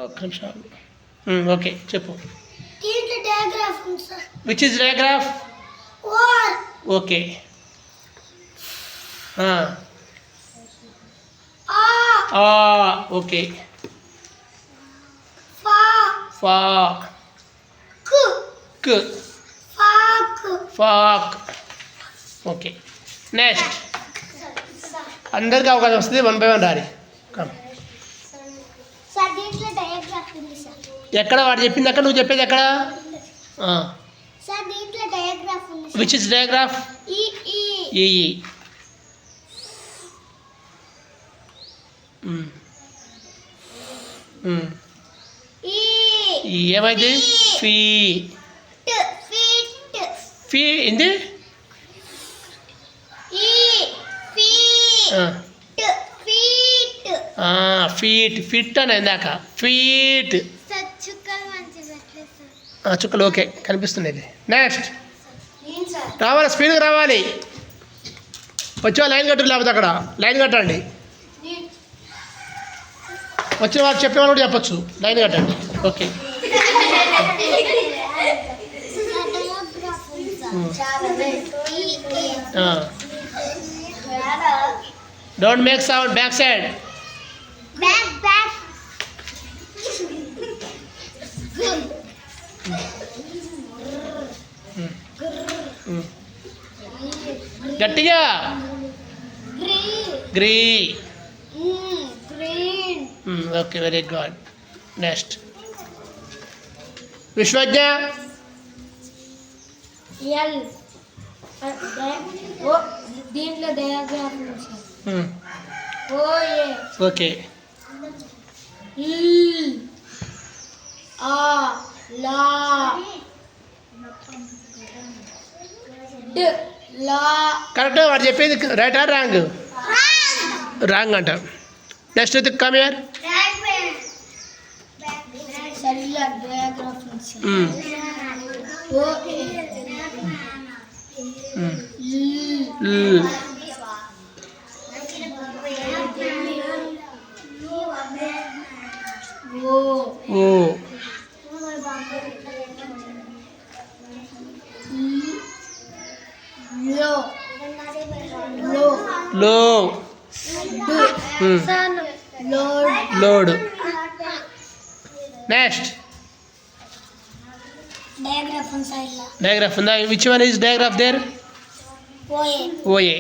ఒక్క నిమిషం. ఓకే చెప్పు. diagraph ఉంది సార్. Which is digraph? War. Okay. Okay. ఫా క్ ఫాక్. ఓకే నెక్స్ట్ అందరికీ అవకాశం వస్తుంది. 1 by 1 రారి. సార్ దీంట్లో డయాగ్రాఫ్ ఉంది సార్. ఎక్కడ వాడు చెప్పింది అక్కడ, నువ్వు చెప్పేది ఎక్కడ? సార్ దీంట్లో డయాగ్రాఫ్ ఉంది. Which is digraph? ఈ ఏమైంది? ఫీ ఫీ ఏంది? ఫీట్ ఫిట్ అని ఇందాక ఫీట్ చుక్కలు. ఓకే కనిపిస్తుంది. నెక్స్ట్ రావాలి, స్పీడ్గా రావాలి. వచ్చే లైన్ కట్టు, లేకపోతే అక్కడ లైన్ కట్టండి. వచ్చిన వాళ్ళు చెప్పేవాళ్ళు కూడా చెప్పచ్చు. లైన్ కట్టండి. Okay don't make sound. Back side. గట్టిగా. గ్రీ. Okay very good. Next Vishwajna. దీంట్లో డయాగ్రాఫ్ ఓకే. కరెక్ట్. వాడు చెప్పేది రైట్ ఆర్ రాంగ్? రాంగ్ అంట. నెక్స్ట్ ఇది come here. Load. Next digraph ఉందా? Which one is digraph there? O A.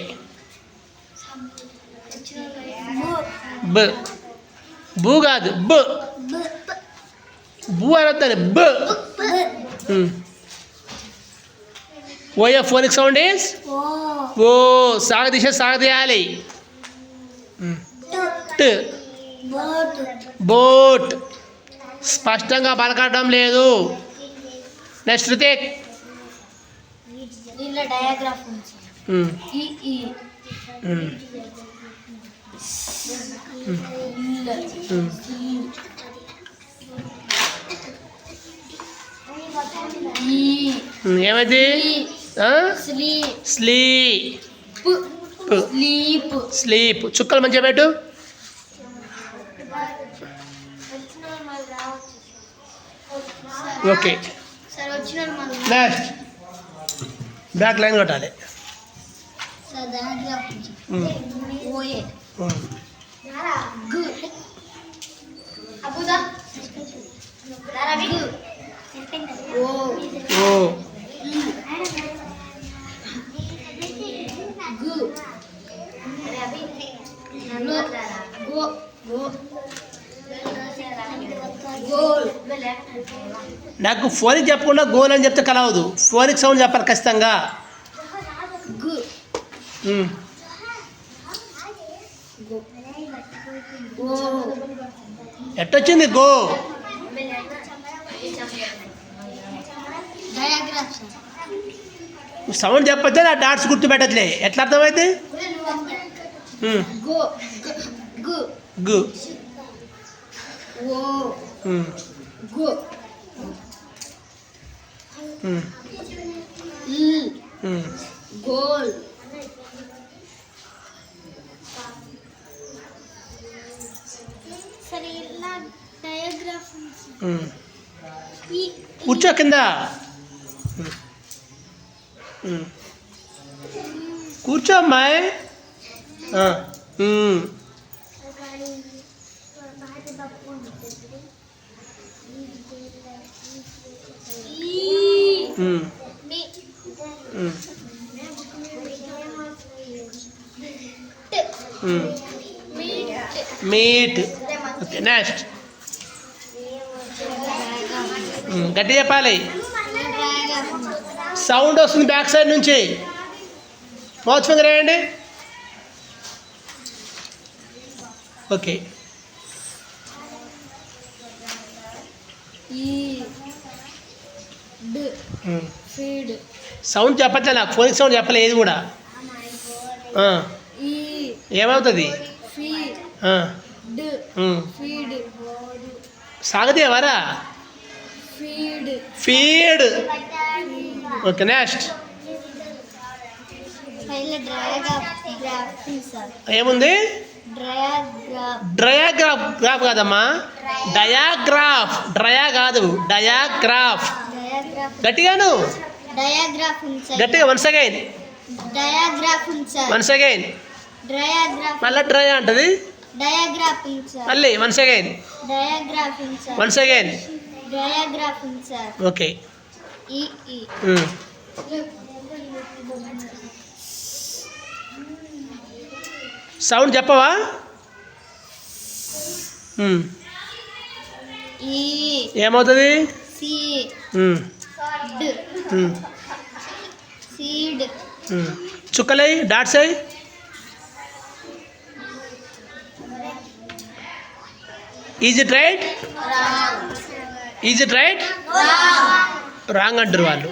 బ బూ కాదు, బ బూ అని వద్దని. బ O A phonic sound is O. సాగదీసే సాగదీయాలి. ట్ బోట్. స్పష్టంగా పలకడం లేదు. నెక్స్ట్ రితిక్. డయాగ్రాఫ్ ఏమైంది? స్లీప్. చుక్కలు మంచిగా పెట్టు. ఓకే నెక్స్ట్ బ్యాక్ లైన్ కొట్టాలి. నాకు ఫోనిక్ చెప్పకుండా గోల్ అని చెప్తే కలవదు. ఫోనిక్ సౌండ్ చెప్పాలి ఖచ్చితంగా. ఎట్టొచ్చింది గో? సౌండ్ చెప్పొచ్చే, నా డాట్స్ గుర్తు పెట్టట్లే. ఎట్లా అర్థమైంది? గు గోల్. సరే ఇలా డయాగ్రాఫ్ కూర్చో కింద. కూర్చో అమ్మాయి. మీట్. Okay next. గట్టి చెప్పాలి. సౌండ్ వస్తుంది బ్యాక్ సైడ్ నుంచి. మౌత్ ఫింగర్ వేయండి. ఓకే. సౌండ్ చెప్పట్లే నాకు. ఫోనిక్ సౌండ్ చెప్పలే ఏది కూడా. ఏమవుతుంది? సాగదేవారా? ఫీడ్. Okay next. ఏముంది? డ్రయాగ్రాఫ్. గ్రాఫ్ కాదమ్మా, డయాగ్రాఫ్. డ్రయా కాదు, డయాగ్రాఫ్. గట్టిగాను, గట్టిగా. Once again. Once again. మళ్ళీ డ్రయా అంటది. మళ్ళీ once again. Once again. Okay. Sound చెప్పవా? ఏమవుతుంది? చుక్కలై, డాట్స్ అయ్యి. Is it right? Is it right? Wrong అంటారు వాళ్ళు.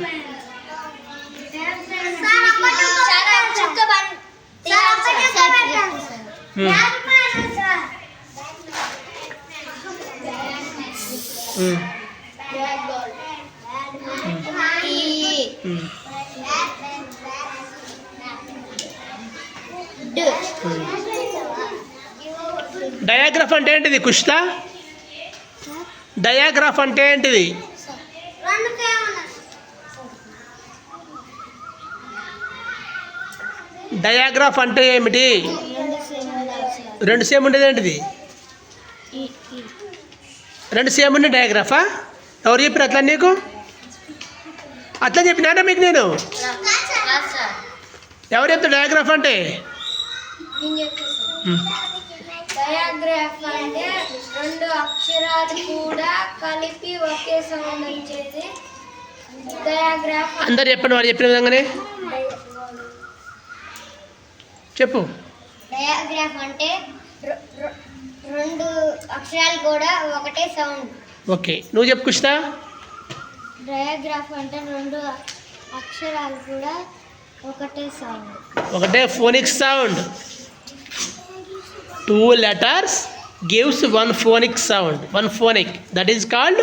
డయాగ్రాఫ్ అంటే ఏంటిది కుష్తా? డయాగ్రాఫ్ అంటే ఏంటిది? డయాగ్రాఫ్ అంటే ఏమిటి? రెండు సేమ్ ఉండేది ఏంటిది? రెండు సేమ్ ఉండే డయాగ్రాఫా? ఎవరు చెప్పిన అట్లా నీకు? అట్లా చెప్పినానా మీకు నేను? ఎవరు చెప్తా డయాగ్రాఫ్ అంటే? డయాగ్రాఫ్ అంటే రెండు అక్షరాలు కూడా కలిపి ఒకే సౌండ్ వచ్చేది డయాగ్రాఫ్. అందరు చెప్పండి, వారు చెప్పిన విధంగానే చెప్పు. డయాగ్రాఫ్ అంటే రెండు అక్షరాలు కూడా ఒకటే సౌండ్. ఓకే, నువ్వు చెప్పు కుష్తా. డయాగ్రాఫ్ అంటే రెండు అక్షరాలు కూడా ఒకటే సౌండ్. ఒకటే phonic sound. 2 letters gives one phonic sound. One phonic. That is called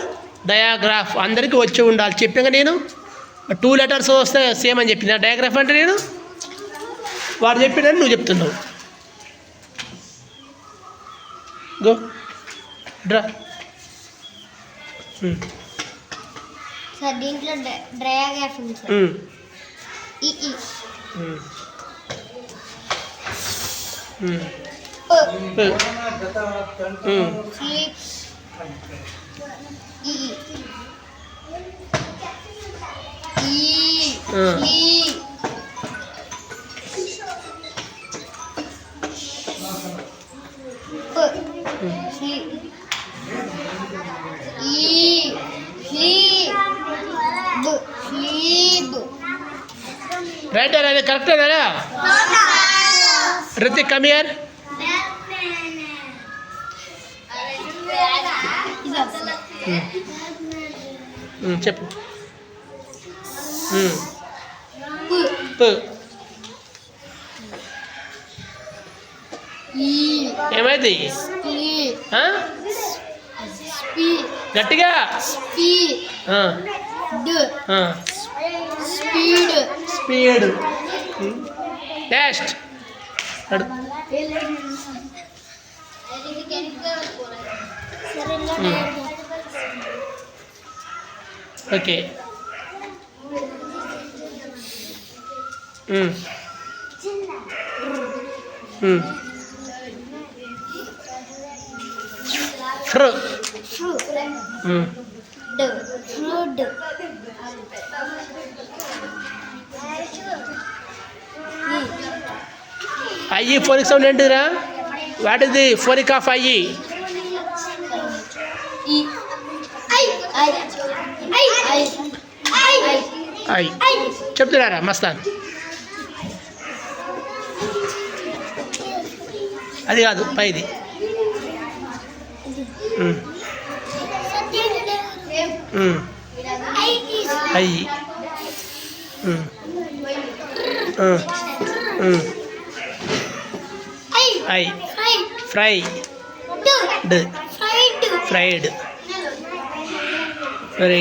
diagraph. అందరికీ వచ్చి ఉండాలి. చెప్పాక నేను 2 letters వస్తే సేమ్ అని చెప్పిన. డయాగ్రాఫ్ అంటే నేను వాడు చెప్పినని నువ్వు చెప్తున్నావు. Go draw. సార్ దీంట్లో డయాగ్రాఫ్ ఉంది సార్. ఈ రైట్ అది కరెక్ట్ కదా? Ritik come here. చెప్పు. ఏమైంది? గట్టిగా. స్పీడ్. టెస్ట్. ఓకే. ఫ్రూ. ఫ్రూట్. ఐ ఫోనిక్ సౌండ్ ఏంటిదిరా? What is the phonic of I? I చెప్తున్నారా మస్తాన్? అది కాదు పైది. I I fried. Fried. Very